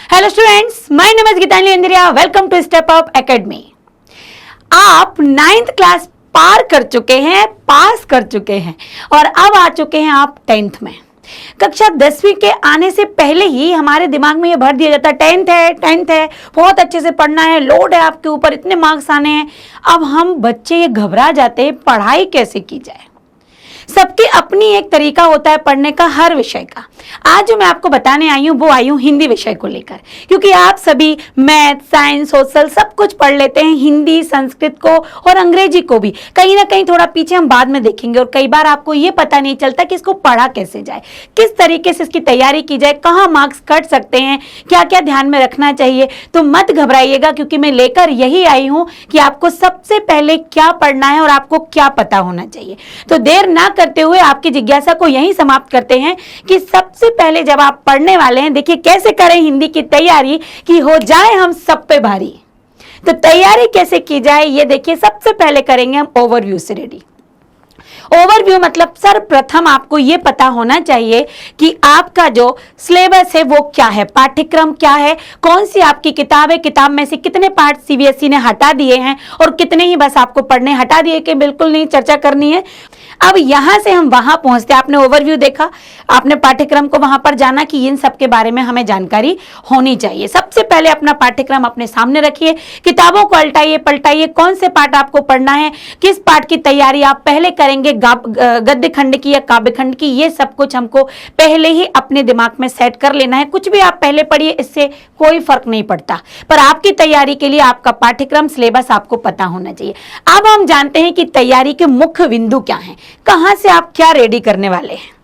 Hello students, my name is Geetanjali Indriya. Welcome to step up academy. आप 9th class पार कर चुके हैं, पास कर चुके हैं और अब आ चुके हैं आप 10th में। कक्षा 10वीं के आने से पहले ही हमारे दिमाग में ये भर दिया जाता है 10th है, बहुत अच्छे से पढ़ना है, लोड है आपके ऊपर, इतने मार्क्स आने हैं। अब हम बच्चे ये घबरा जाते हैं, पढ़ाई कैसे की जाए। सबकी अपनी एक तरीका होता है पढ़ने का, हर विषय का। आज जो मैं आपको बताने आई हूँ वो आई हूँ हिंदी विषय को लेकर, क्योंकि आप सभी मैथ, साइंस, सोशल सब कुछ पढ़ लेते हैं, हिंदी, संस्कृत को और अंग्रेजी को भी। कहीं ना कहीं थोड़ा पीछे हम बाद में देखेंगे और कई बार आपको ये पता नहीं चलता कि इसको पढ़ा कैसे जाए, किस तरीके से इसकी तैयारी की जाए, कहाँ मार्क्स कट सकते हैं, क्या क्या ध्यान में रखना चाहिए। तो मत घबराइएगा, क्योंकि मैं लेकर यही आई हूँ कि आपको सबसे पहले क्या पढ़ना है और आपको क्या पता होना चाहिए। तो देर ना करते हुए आपकी जिज्ञासा को यहीं समाप्त करते हैं कि सबसे पहले जब आप पढ़ने वाले हैं, देखिए कैसे करें हिंदी की तैयारी कि हो जाए हम सब पे भारी। तो तैयारी कैसे की जाए ये देखिए, सबसे पहले करेंगे हम ओवरव्यू से रेडी। ओवरव्यू मतलब सर्वप्रथम आपको यह पता होना चाहिए कि आपका जो सिलेबस है वो क्या है, पाठ्यक्रम क्या है, कौन सी आपकी किताब है, किताब में से कितने पार्ट सीबीएसई ने हटा दिए हैं और कितने ही बस आपको पढ़ने। हटा दिए कि बिल्कुल नहीं, चर्चा करनी है। अब यहां से हम वहां पहुंचते, आपने ओवरव्यू देखा, आपने पाठ्यक्रम को वहां पर जाना कि इन सब के बारे में हमें जानकारी होनी चाहिए। सबसे पहले अपना पाठ्यक्रम अपने सामने रखिए, किताबों को उल्टाइए पलटाइए, कौन से पाठ आपको पढ़ना है, किस पाठ की तैयारी आप पहले करेंगे, गद्य खंड की या काव्य खंड की, ये सब कुछ हमको पहले ही अपने दिमाग में सेट कर लेना है। कुछ भी आप पहले पढ़िए, इससे कोई फर्क नहीं पड़ता, पर आपकी तैयारी के लिए आपका पाठ्यक्रम सिलेबस आपको पता होना चाहिए। अब हम जानते हैं कि तैयारी के मुख्य बिंदु क्या हैं, कहां से आप क्या रेडी करने वाले हैं।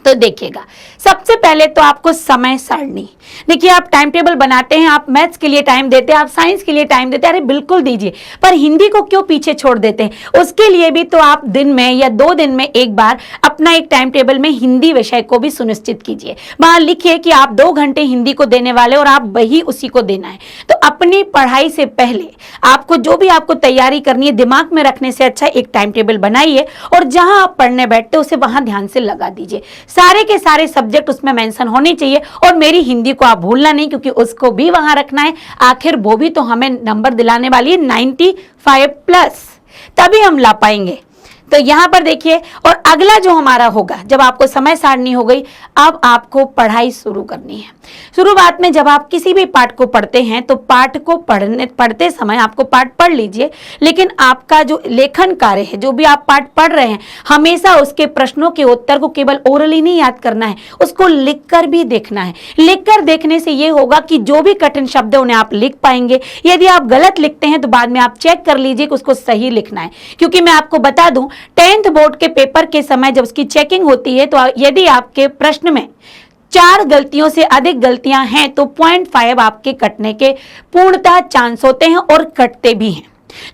तो देखिएगा, सबसे पहले तो आपको समय सारणी। देखिए, आप टाइम टेबल बनाते हैं, आप मैथ्स के लिए टाइम देते हैं, आप साइंस के लिए टाइम देते हैं, अरे बिल्कुल दीजिए, पर हिंदी को क्यों पीछे छोड़ देते हैं। उसके लिए भी तो आप दिन में या 2 दिन में एक बार अपना एक टाइम टेबल में हिंदी विषय को भी सुनिश्चित कीजिए। वहां लिखिए कि आप 2 घंटे हिंदी को देने वाले और आप वही उसी को देना है। तो अपनी पढ़ाई से पहले आपको जो भी आपको तैयारी करनी है, दिमाग में रखने से अच्छा एक टाइम टेबल बनाइए और जहां आप पढ़ने बैठते उसे वहां ध्यान से लगा दीजिए। सारे के सारे सब्जेक्ट उसमें मेंशन होने चाहिए और मेरी हिंदी को आप भूलना नहीं, क्योंकि उसको भी वहां रखना है। आखिर वो भी तो हमें नंबर दिलाने वाली है 95+, तभी हम ला पाएंगे। तो यहां पर देखिए, और अगला जो हमारा होगा, जब आपको समय सारणी हो गई, अब आपको पढ़ाई शुरू करनी है। शुरुआत में जब आप किसी भी पाठ को पढ़ते हैं तो पाठ को पढ़ते समय आपको पाठ पढ़ लीजिए, लेकिन आपका जो लेखन कार्य है, जो भी आप पाठ पढ़ रहे हैं, हमेशा उसके प्रश्नों के उत्तर को केवल ओरली नहीं याद करना है, उसको लिखकर भी देखना है। लिखकर देखने से यह होगा कि जो भी कठिन शब्द है उन्हें आप लिख पाएंगे। यदि आप गलत लिखते हैं तो बाद में आप चेक कर लीजिए कि उसको सही लिखना है, क्योंकि मैं आपको बता दूं 10th बोर्ड के पेपर के समय जब उसकी चेकिंग होती है तो यदि आपके प्रश्न में 4 गलतियों से अधिक गलतियां हैं तो 0.5 आपके कटने के पूर्णतः चांस होते हैं और कटते भी हैं।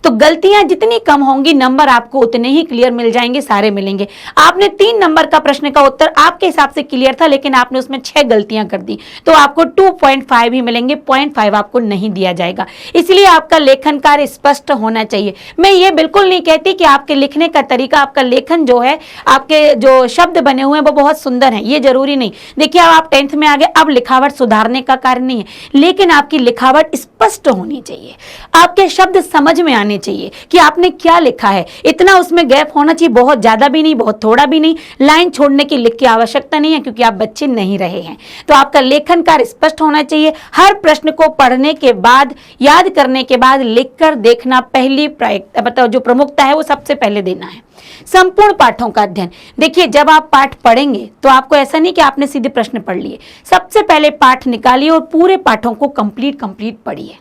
तो गलतियां जितनी कम होंगी, नंबर आपको उतने ही क्लियर मिल जाएंगे, सारे मिलेंगे। आपने 3 नंबर का प्रश्न का उत्तर आपके हिसाब से क्लियर था, लेकिन आपने उसमें 6 गलतियां कर दी, तो आपको 2.5 ही मिलेंगे, 0.5 आपको नहीं दिया जाएगा। इसलिए आपका लेखन कार्य स्पष्ट होना चाहिए। मैं ये बिल्कुल नहीं कहती कि आपके लिखने का तरीका, आपका लेखन जो है, आपके जो शब्द बने हुए हैं वो बहुत सुंदर है, ये जरूरी नहीं। देखिए, अब आप 10th में आ गए, अब लिखावट सुधारने का कार्य नहीं है, लेकिन आपकी लिखावट स्पष्ट होनी चाहिए। आपके शब्द समझ में आने चाहिए कि आपने क्या लिखा है। इतना उसमें गैप होना चाहिए, बहुत ज्यादा भी नहीं, बहुत थोड़ा भी नहीं। लाइन छोड़ने की लिख की आवश्यकता नहीं है, क्योंकि आप बच्चे नहीं रहे हैं। तो आपका लेखन कार्य स्पष्ट होना चाहिए। हर प्रश्न को पढ़ने के बाद, याद करने के बाद लिखकर देखना पहली मतलब जो प्रमुखता है वो सबसे पहले देना है। संपूर्ण पाठों का अध्ययन। देखिए, जब आप पाठ पढ़ेंगे तो आपको ऐसा नहीं कि आपने सीधे प्रश्न पढ़ लिए, सबसे पहले पाठ निकालिए और पूरे पाठों को कंप्लीट पढ़िए।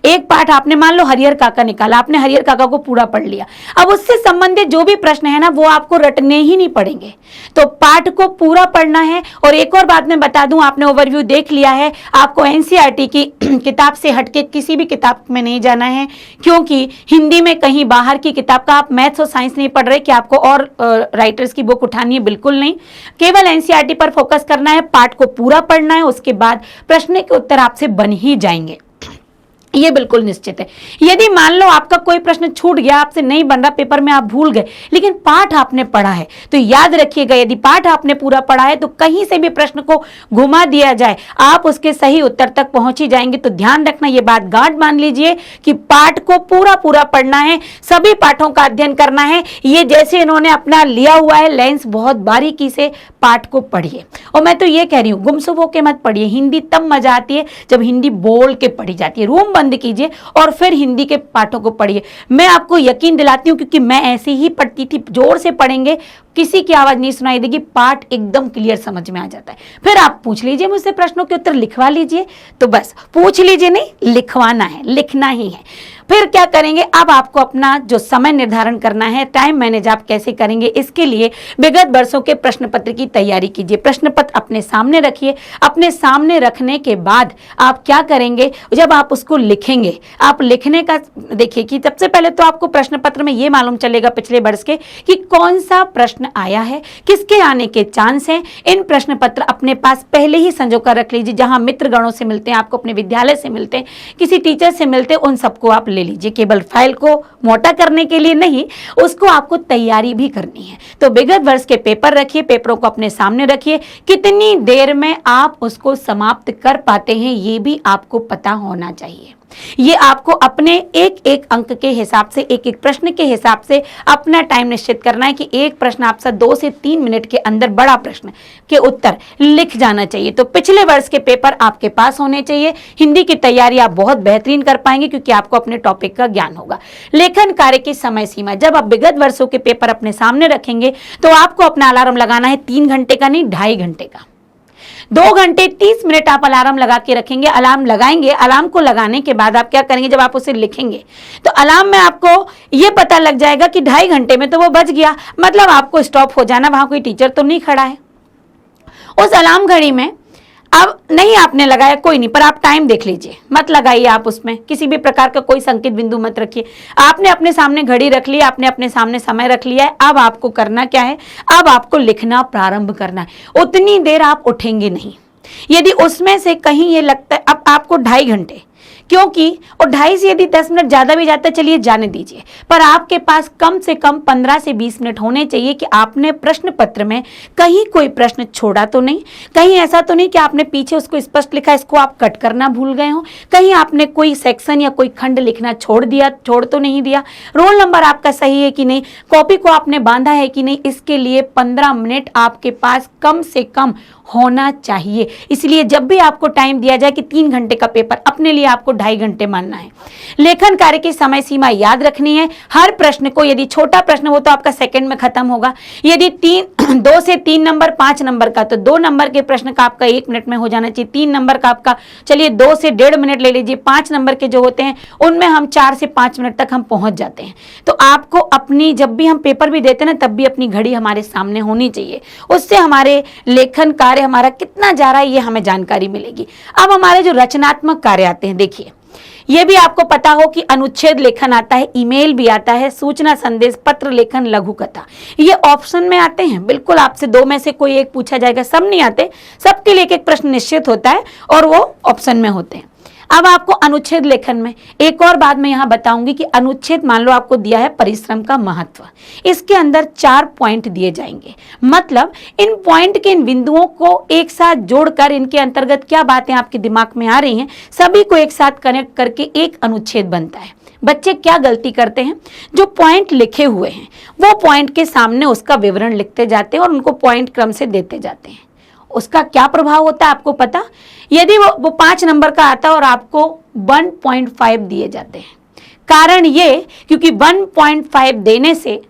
एक पाठ आपने मान लो हरिहर काका निकाला, आपने हरिहर काका को पूरा पढ़ लिया, अब उससे संबंधित जो भी प्रश्न है ना वो आपको रटने ही नहीं पड़ेंगे। तो पाठ को पूरा पढ़ना है। और एक और बात मैं बता दूं, आपने ओवरव्यू देख लिया है, आपको एनसीईआरटी की किताब से हटके किसी भी किताब में नहीं जाना है, क्योंकि हिंदी में कहीं बाहर की किताब का आप मैथ्स और साइंस नहीं पढ़ रहे कि आपको और राइटर्स की बुक उठानी है, बिल्कुल नहीं। केवल एनसीईआरटी पर फोकस करना है, पाठ को पूरा पढ़ना है, उसके बाद प्रश्न के उत्तर आपसे बन ही जाएंगे। ये बिल्कुल निश्चित है। यदि मान लो आपका कोई प्रश्न छूट गया, आपसे नहीं बन रहा, पेपर में आप भूल गए, लेकिन पाठ आपने पढ़ा है, तो याद रखिएगा यदि पाठ आपने पूरा पढ़ा है तो कहीं से भी प्रश्न को घुमा दिया जाए आप उसके सही उत्तर तक पहुंच ही जाएंगे। तो ध्यान रखना, ये बात गांठ मान लीजिए कि पाठ को पूरा पूरा पढ़ना है, सभी पाठों का अध्ययन करना है। ये जैसे इन्होंने अपना लिया हुआ है लेंस, बहुत बारीकी से पाठ को पढ़िए। और मैं तो ये कह रही हूँ गुमसुम होके मत पढ़िए। हिंदी तब मजा आती है जब हिंदी बोल के पढ़ी जाती है। रूम बंद कीजिए और फिर हिंदी के पाठों को पढ़िए। मैं आपको यकीन दिलाती हूँ क्योंकि मैं ऐसे ही पढ़ती थी। जोर से पढ़ेंगे, किसी की आवाज नहीं सुनाई देगी, पाठ एकदम क्लियर समझ में आ जाता है। फिर आप पूछ लीजिए मुझसे, प्रश्नों के उत्तर लिखवा लीजिए। तो बस पूछ लीजिए नहीं, लिखवाना है, लिखना ही है। फिर क्या करेंगे, अब आपको अपना जो समय निर्धारण करना है, टाइम मैनेज आप कैसे करेंगे, इसके लिए विगत वर्षों के प्रश्न पत्र की तैयारी कीजिए। प्रश्न पत्र अपने सामने रखिए। अपने सामने रखने के बाद आप क्या करेंगे, जब आप उसको लिखेंगे, आप लिखने का देखिए कि सबसे पहले तो आपको प्रश्न पत्र में ये मालूम चलेगा पिछले वर्ष के कि कौन सा प्रश्न आया है, किसके आने के चांस हैं। इन प्रश्न पत्र अपने पास पहले ही संजो कर रख लीजिए। जहां मित्रगणों से मिलते हैं, आपको अपने विद्यालय से मिलते हैं, किसी टीचर से मिलते हैं, उन सबको आप ले लीजिए। केवल फाइल को मोटा करने के लिए नहीं, उसको आपको तैयारी भी करनी है। तो विगत वर्ष के पेपर रखिए, पेपरों को अपने सामने रखिए। कितनी देर में आप उसको समाप्त कर पाते हैं ये भी आपको पता होना चाहिए। ये आपको अपने एक एक अंक के हिसाब से, एक एक प्रश्न के हिसाब से अपना टाइम निश्चित करना है कि एक प्रश्न आपसे 2 से 3 मिनट के अंदर, बड़ा प्रश्न के उत्तर लिख जाना चाहिए। तो पिछले वर्ष के पेपर आपके पास होने चाहिए। हिंदी की तैयारी आप बहुत बेहतरीन कर पाएंगे क्योंकि आपको अपने टॉपिक का ज्ञान होगा। लेखन कार्य की समय सीमा, जब आप विगत वर्षों के पेपर अपने सामने रखेंगे तो आपको अपना अलार्म लगाना है 3 घंटे का नहीं, 2.5 घंटे का। 2 घंटे 30 मिनट आप अलार्म लगा के रखेंगे। अलार्म लगाएंगे, अलार्म को लगाने के बाद आप क्या करेंगे, जब आप उसे लिखेंगे तो अलार्म में आपको ये पता लग जाएगा कि 2.5 घंटे में तो वो बज गया, मतलब आपको स्टॉप हो जाना, वहां कोई टीचर तो नहीं खड़ा है। उस अलार्म घड़ी में अब नहीं आपने लगाया कोई नहीं, पर आप टाइम देख लीजिए, मत लगाइए आप उसमें किसी भी प्रकार का कोई संकेत बिंदु मत रखिए। आपने अपने सामने घड़ी रख ली, आपने अपने सामने समय रख लिया है। अब आपको करना क्या है, अब आपको लिखना प्रारंभ करना है। उतनी देर आप उठेंगे नहीं। यदि उसमें से कहीं ये लगता है, अब आपको 2.5 घंटे, क्योंकि और 2.5 से यदि 10 मिनट ज्यादा भी जाता है, चलिए जाने दीजिए, पर आपके पास कम से कम 15 से 20 मिनट होने चाहिए कि आपने प्रश्न पत्र में कहीं कोई प्रश्न छोड़ा तो नहीं, कहीं ऐसा तो नहीं कि आपने पीछे उसको स्पष्ट लिखा, इसको आप कट करना भूल गए हो, कहीं आपने कोई सेक्शन या कोई खंड लिखना छोड़ तो नहीं दिया, रोल नंबर आपका सही है कि नहीं, कॉपी को आपने बांधा है कि नहीं। इसके लिए 15 मिनट आपके पास कम से कम होना चाहिए। इसलिए जब भी आपको टाइम दिया जाए कि 3 घंटे का पेपर, अपने लिए आपको 2.5 घंटे मानना है। लेखन कार्य की समय सीमा याद रखनी है। हर प्रश्न को, यदि छोटा प्रश्न हो तो आपका सेकंड में खत्म होगा, यदि 2 से 3 नंबर 5 नंबर का, तो 2 नंबर के प्रश्न का आपका 1 मिनट में हो जाना चाहिए। 3 नंबर का आपका चलिए 2 से 1.5 मिनट ले लीजिए। 5 नंबर के जो होते हैं उनमें हम 4 से 5 मिनट तक हम पहुंच जाते हैं। तो आपको अपनी, जब भी हम पेपर भी देते हैं ना, तब भी अपनी घड़ी हमारे सामने होनी चाहिए। उससे हमारे लेखन कार्य हमारा कितना जा रहा है ये हमें जानकारी मिलेगी। अब हमारे जो रचनात्मक कार्य आते हैं, देखिए ये भी आपको पता हो कि अनुच्छेद लेखन आता है, ईमेल भी आता है, सूचना संदेश, पत्र लेखन, लघु कथा, ये ऑप्शन में आते हैं। बिल्कुल आपसे 2 में से कोई एक पूछा जाएगा, सब नहीं आते, सबके लिए एक प्रश्न निश्चित होता है और वो ऑप्शन में होते हैं। अब आपको अनुच्छेद लेखन में एक और बात मैं यहां बताऊंगी कि अनुच्छेद, मान लो आपको दिया है परिश्रम का महत्व, इसके अंदर 4 पॉइंट दिए जाएंगे। मतलब इन पॉइंट के, इन बिंदुओं को एक साथ जोड़कर इनके अंतर्गत क्या बातें आपके दिमाग में आ रही हैं, सभी को एक साथ कनेक्ट करके एक अनुच्छेद बनता है। बच्चे क्या गलती करते हैं, जो पॉइंट लिखे हुए हैं वो पॉइंट के सामने उसका विवरण लिखते जाते हैं और उनको पॉइंट क्रम से देते जाते हैं। उसका क्या प्रभाव होता है आपको पता, यदि वो 5 नंबर का आता है और आपको 1.5 दिए जाते हैं, कारण ये क्योंकि 1.5 देने से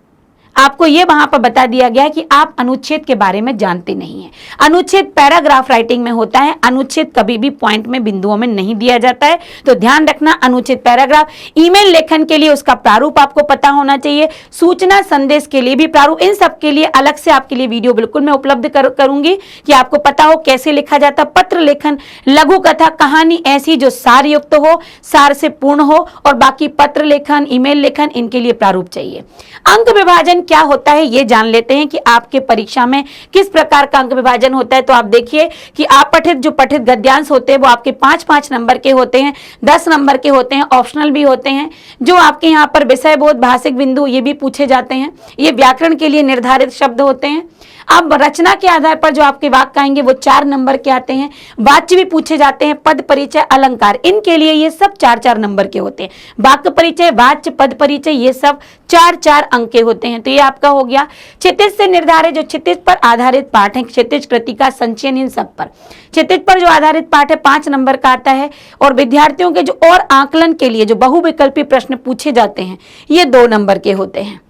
आपको ये वहां पर बता दिया गया है कि आप अनुच्छेद के बारे में जानते नहीं हैं। अनुच्छेद पैराग्राफ राइटिंग में होता है, अनुच्छेद कभी भी पॉइंट में, बिंदुओं में नहीं दिया जाता है। तो ध्यान रखना, अनुच्छेद पैराग्राफ। ईमेल लेखन के लिए उसका प्रारूप आपको पता होना चाहिए, सूचना संदेश के लिए भी प्रारूप, इन सब के लिए अलग से आपके लिए वीडियो बिल्कुल मैं उपलब्ध करूंगी कि आपको पता हो कैसे लिखा जाता। पत्र लेखन, लघु कथा, कहानी ऐसी जो सार युक्त हो, सार से पूर्ण हो, और बाकी पत्र लेखन, ईमेल लेखन, इनके लिए प्रारूप चाहिए। अंक विभाजन क्या होता है ये जान लेते हैं कि आपके परीक्षा में किस प्रकार का अंक विभाजन होता है। तो आप देखिए कि आप जो पठित गद्यांश होते हैं वो आपके 5-5 नंबर के होते हैं, 10 नंबर के होते हैं, ऑप्शनल भी होते हैं। जो आपके यहाँ पर विषय बोध, भाषिक बिंदु ये भी पूछे जाते हैं, ये व्याकरण के लिए निर्धारित शब्द होते हैं। अब रचना के आधार पर जो आपके वाक्य आएंगे वो 4 नंबर के आते हैं। वाच्य भी पूछे जाते हैं, पद परिचय, अलंकार, इनके लिए ये सब 4-4 नंबर के होते हैं। वाक्य परिचय, वाच्य, पद परिचय ये सब 4-4 अंक के होते हैं। तो ये आपका हो गया क्षितिज से निर्धारित, जो क्षितिज पर आधारित पाठ है, क्षितिज कृतिका, संचयन, इन सब पर। क्षितिज पर जो आधारित पाठ है 5 नंबर का आता है। और विद्यार्थियों के जो और आकलन के लिए जो बहुविकल्पी प्रश्न पूछे जाते हैं ये 2 नंबर के होते हैं।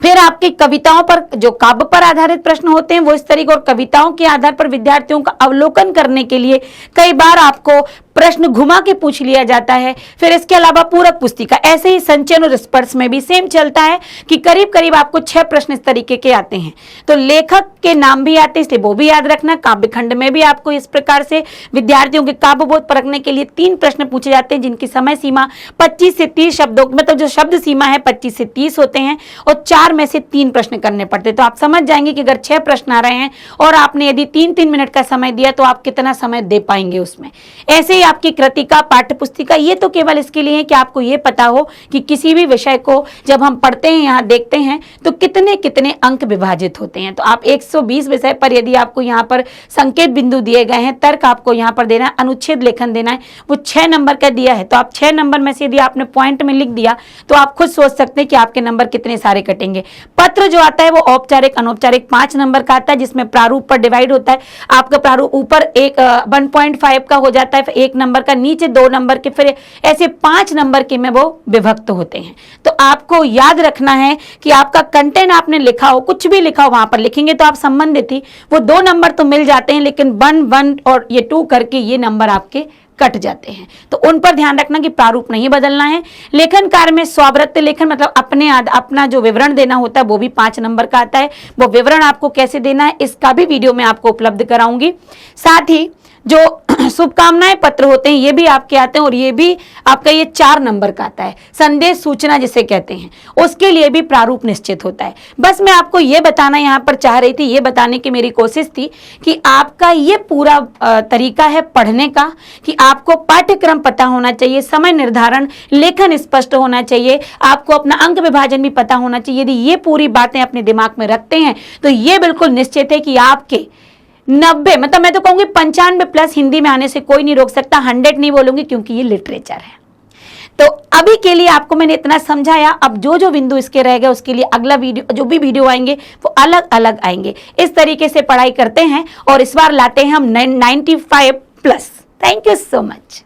फिर आपकी कविताओं पर, जो काव्य पर आधारित प्रश्न होते हैं वो इस तरीके, और कविताओं के आधार पर विद्यार्थियों का अवलोकन करने के लिए कई बार आपको प्रश्न घुमा के पूछ लिया जाता है। फिर इसके अलावा पूरक पुस्तिका, ऐसे ही संचयन और स्पर्श में भी सेम चलता है कि करीब करीब आपको 6 प्रश्न इस तरीके के आते हैं। तो लेखक के नाम भी आते हैं, इसलिए वो भी याद रखना। काव्य खंड में भी आपको इस प्रकार से विद्यार्थियों के काव्य बोध परखने के लिए 3 प्रश्न पूछे जाते हैं, जिनकी समय सीमा 25 से 30 शब्दों, मतलब जो शब्द सीमा है 25 से 30 होते हैं, और 4 में से 3 प्रश्न करने पड़ते हैं। तो आप समझ जाएंगे कि अगर 6 प्रश्न आ रहे हैं और आपने यदि 3-3 मिनट का समय दिया तो आप कितना समय दे पाएंगे उसमें। ऐसे ही आपकी कृतिका, पाठ्य पुस्तिका, ये तो केवल इसके लिए है कि आपको ये पता हो कि किसी भी विषय को जब हम पढ़ते हैं, यहाँ देखते हैं तो कितने कितने अंक विभाजित होते हैं। तो आप 120 विषय पर यदि आपको यहाँ पर संकेत बिंदु दिए गए हैं, तर्क आपको यहाँ पर देना है, अनुच्छेद लेखन देना है, वो 6 नंबर का दिया है। तो आप 6 नंबर में से यदि आपने पॉइंट में लिख दिया तो आप खुद सोच सकते हैं कि आपके नंबर कितने सारे कटेंगे। पत्र जो आता है वो औपचारिक, अनौपचारिक 5 नंबर का आता है, जिसमें प्रारूप पर डिवाइड होता है। आपका प्रारूप ऊपर 1.5 का हो जाता है, फिर 1 नंबर का, नीचे 2 नंबर के, फिर ऐसे 5 नंबर के में वो विभक्त होते हैं। तो आपको याद रखना है कि आपका कंटेंट आपने लिखा हो, कुछ भी लिखा हो, वहां पर लिखेंगे तो आप संबंधित ही वो 2 नंबर तो मिल जाते हैं, लेकिन 1 और ये 2 करके ये नंबर आपके कट जाते हैं। तो उन पर ध्यान रखना कि प्रारूप नहीं बदलना है। लेखन कार्य में स्वावृत्ति लेखन, मतलब अपना जो विवरण देना होता है वो भी 5 नंबर का आता है। वो विवरण आपको कैसे देना है इसका भी वीडियो मैं आपको उपलब्ध कराऊंगी। साथ ही जो शुभकामनाएं पत्र होते हैं ये भी आपके आते हैं, और ये भी आपका ये 4 नंबर का आता है। संदेश सूचना जिसे कहते हैं, उसके लिए भी प्रारूप निश्चित होता है। बस मैं आपको ये बताना यहाँ पर चाह रही थी, ये बताने की मेरी कोशिश थी कि आपका ये पूरा तरीका है पढ़ने का कि आपको पाठ्यक्रम पता होना चाहिए, समय निर्धारण, लेखन स्पष्ट होना चाहिए, आपको अपना अंक विभाजन भी पता होना चाहिए। यदि ये पूरी बातें अपने दिमाग में रखते हैं तो ये बिल्कुल निश्चित है कि आपके 90, मतलब मैं तो कहूंगी 95+ हिंदी में आने से कोई नहीं रोक सकता। 100 नहीं बोलूंगी क्योंकि ये लिटरेचर है। तो अभी के लिए आपको मैंने इतना समझाया। अब जो जो बिंदु इसके रह गए उसके लिए अगला वीडियो, जो भी वीडियो आएंगे वो अलग अलग आएंगे। इस तरीके से पढ़ाई करते हैं और इस बार लाते हैं हम 95+। Thank you so much.